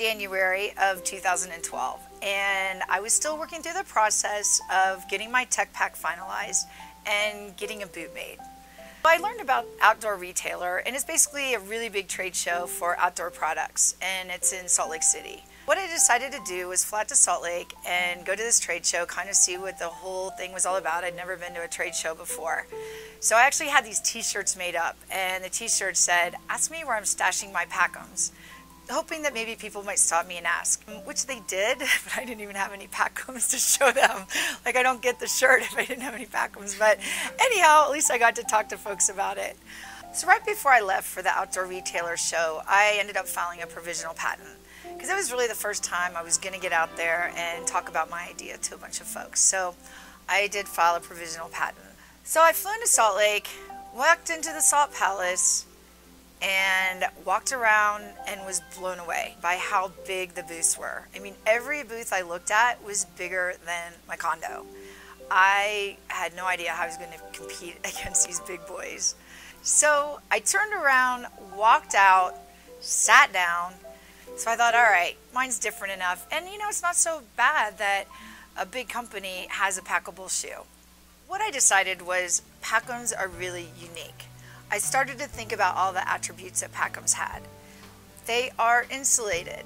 January of 2012, and I was still working through the process of getting my tech pack finalized and getting a boot made. I learned about Outdoor Retailer, and it's basically a really big trade show for outdoor products, and it's in Salt Lake City. What I decided to do was fly to Salt Lake and go to this trade show, kind of see what the whole thing was all about. I'd never been to a trade show before. So I actually had these t-shirts made up, and the t-shirt said, "Ask me where I'm stashing my Pakems," hoping that maybe people might stop me and ask, which they did, but I didn't even have any Pakems to show them. Like, I don't get the shirt if I didn't have any Pakems, but anyhow, at least I got to talk to folks about it. So right before I left for the Outdoor Retailer show, I ended up filing a provisional patent, because it was really the first time I was going to get out there and talk about my idea to a bunch of folks. So I did file a provisional patent. So I flew into Salt Lake, walked into the Salt Palace, and walked around and was blown away by how big the booths were. I mean, every booth I looked at was bigger than my condo. I had no idea how I was going to compete against these big boys. So I turned around, walked out, sat down. So I thought, all right, mine's different enough. And you know, it's not so bad that a big company has a packable shoe. What I decided was Pakems are really unique. I started to think about all the attributes that Pakems had. They are insulated.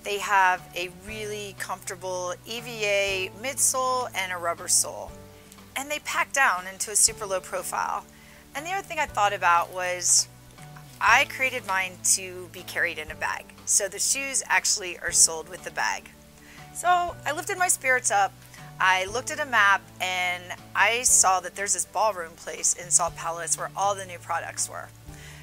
They have a really comfortable EVA midsole and a rubber sole. And they pack down into a super low profile. And the other thing I thought about was I created mine to be carried in a bag. So the shoes actually are sold with the bag. So I lifted my spirits up. I looked at a map and I saw that there's this ballroom place in Salt Palace where all the new products were.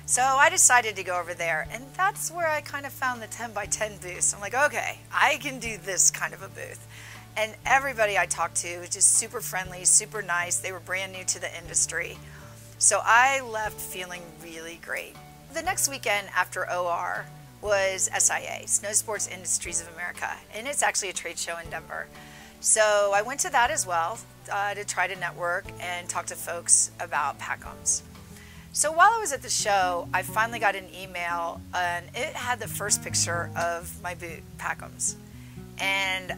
So I decided to go over there, and that's where I kind of found the 10 by 10 booth. I'm like, okay, I can do this kind of a booth. And everybody I talked to was just super friendly, super nice. They were brand new to the industry. So I left feeling really great. The next weekend after OR was SIA, Snow Sports Industries of America, and it's actually a trade show in Denver. So I went to that as well to try to network and talk to folks about Pakems. So while I was at the show, I finally got an email, and it had the first picture of my boot, Pakems. And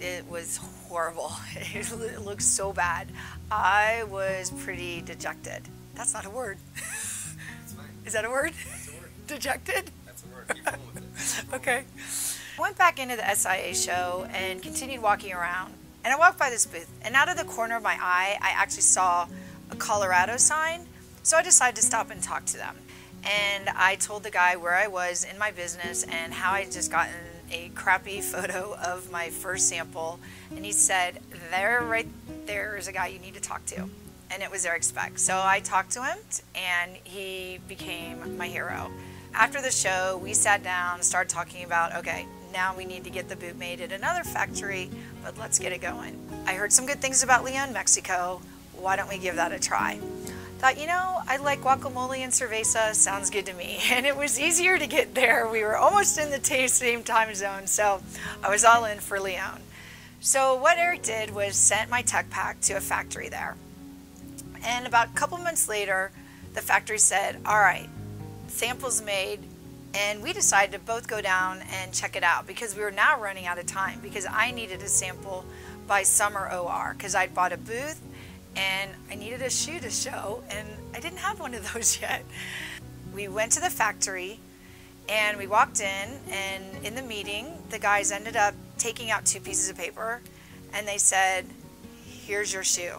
it was horrible. It looked so bad. I was pretty dejected. That's not a word. That's fine. Is that a word? That's a word. Dejected? That's a word. Keep going with it. Okay. I went back into the SIA show and continued walking around. And I walked by this booth, and out of the corner of my eye, I actually saw a Colorado sign. So I decided to stop and talk to them. And I told the guy where I was in my business and how I just gotten a crappy photo of my first sample. And he said, right there is a guy you need to talk to. And it was Eric Speck. So I talked to him, and he became my hero. After the show, we sat down, started talking about, okay, now we need to get the boot made at another factory, but let's get it going. I heard some good things about Leon, Mexico. Why don't we give that a try? Thought, you know, I like guacamole and cerveza, sounds good to me. And it was easier to get there. We were almost in the same time zone, so I was all in for Leon. So what Eric did was sent my tech pack to a factory there. And about a couple months later, the factory said, all right, samples made, and we decided to both go down and check it out because we were now running out of time because I needed a sample by summer OR because I'd bought a booth and I needed a shoe to show, and I didn't have one of those yet. We went to the factory and we walked in, and in the meeting, the guys ended up taking out 2 pieces of paper and they said, here's your shoe.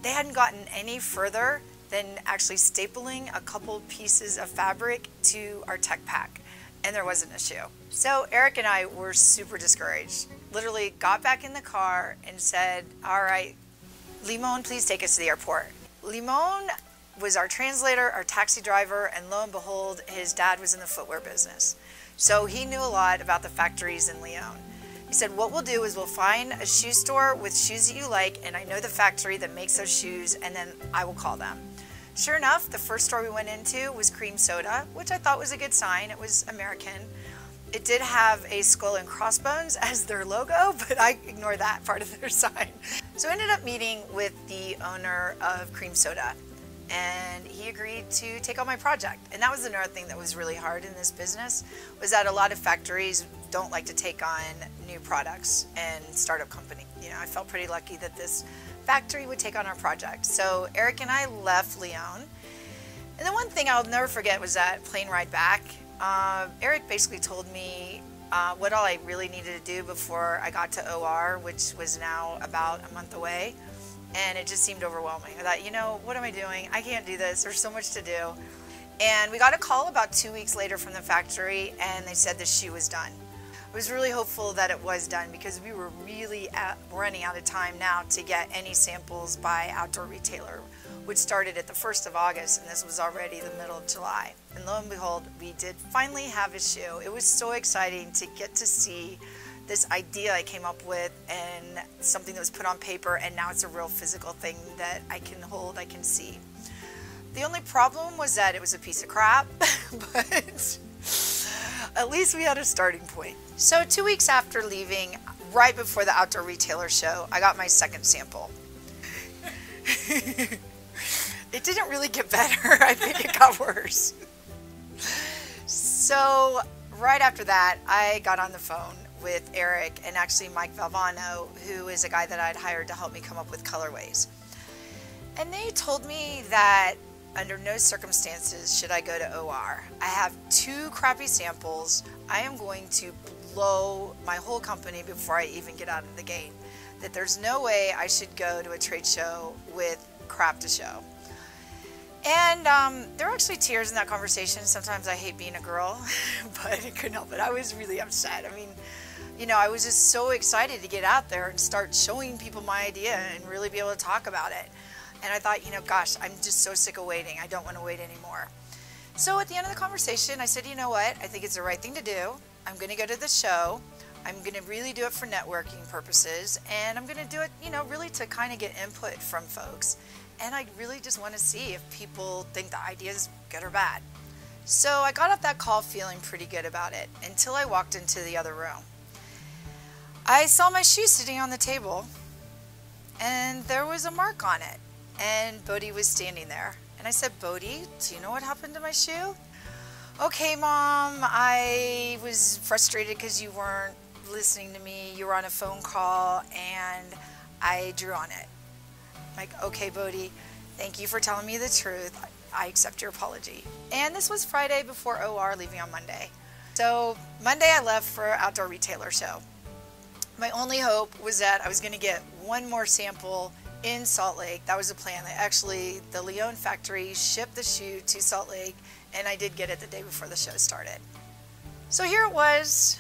They hadn't gotten any further than actually stapling a couple pieces of fabric to our tech pack, and there wasn't a shoe. So Eric and I were super discouraged. Literally got back in the car and said, all right, Limon, please take us to the airport. Limon was our translator, our taxi driver, and lo and behold, his dad was in the footwear business. So he knew a lot about the factories in Leon. He said, what we'll do is we'll find a shoe store with shoes that you like, and I know the factory that makes those shoes, and then I will call them. Sure enough, the first store we went into was Cream Soda, which I thought was a good sign. It was American. It did have a skull and crossbones as their logo, but I ignored that part of their sign. So I ended up meeting with the owner of Cream Soda. and he agreed to take on my project. And that was another thing that was really hard in this business, was that a lot of factories don't like to take on new products and startup company. You know, I felt pretty lucky that this factory would take on our project. So Eric and I left Lyon. And the one thing I'll never forget was that plane ride back. Eric basically told me what all I really needed to do before I got to OR, which was now about a month away. And it just seemed overwhelming. I thought, you know, what am I doing? I can't do this. There's so much to do. And we got a call about 2 weeks later from the factory, and they said the shoe was done. I was really hopeful that it was done because we were really running out of time now to get any samples by Outdoor Retailer, which started at the 1st of August, and this was already the middle of July. And lo and behold, we did finally have a shoe. It was so exciting to get to see this idea I came up with and something that was put on paper, and now it's a real physical thing that I can hold, I can see. The only problem was that it was a piece of crap, but at least we had a starting point. So 2 weeks after leaving, right before the Outdoor Retailer show, I got my second sample. It didn't really get better. I think it got worse. So right after that, I got on the phone with Eric and actually Mike Valvano, who is a guy that I'd hired to help me come up with colorways. And they told me that under no circumstances should I go to OR. I have 2 crappy samples. I am going to blow my whole company before I even get out of the gate. That there's no way I should go to a trade show with crap to show. And there were actually tears in that conversation. Sometimes I hate being a girl, but I couldn't help it. I was really upset. I mean, you know, I was just so excited to get out there and start showing people my idea and really be able to talk about it. And I thought, you know, gosh, I'm just so sick of waiting. I don't want to wait anymore. So at the end of the conversation, I said, you know what? I think it's the right thing to do. I'm going to go to the show. I'm going to really do it for networking purposes. And I'm going to do it, you know, really to kind of get input from folks. And I really just want to see if people think the idea is good or bad. So I got off that call feeling pretty good about it until I walked into the other room. I saw my shoe sitting on the table, and there was a mark on it. And Bodie was standing there. And I said, Bodie, do you know what happened to my shoe? Okay, Mom, I was frustrated because you weren't listening to me. You were on a phone call, and I drew on it. I'm like, okay, Bodie, thank you for telling me the truth. I accept your apology. And this was Friday before OR, leaving on Monday. So Monday I left for Outdoor Retailer show. My only hope was that I was going to get one more sample in Salt Lake. That was the plan. Actually, the Lyon factory shipped the shoe to Salt Lake, and I did get it the day before the show started. So here it was,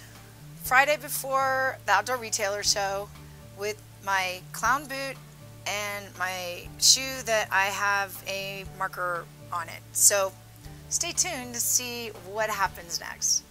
Friday before the Outdoor Retailer show, with my clown boot and my shoe that I have a marker on it. So stay tuned to see what happens next.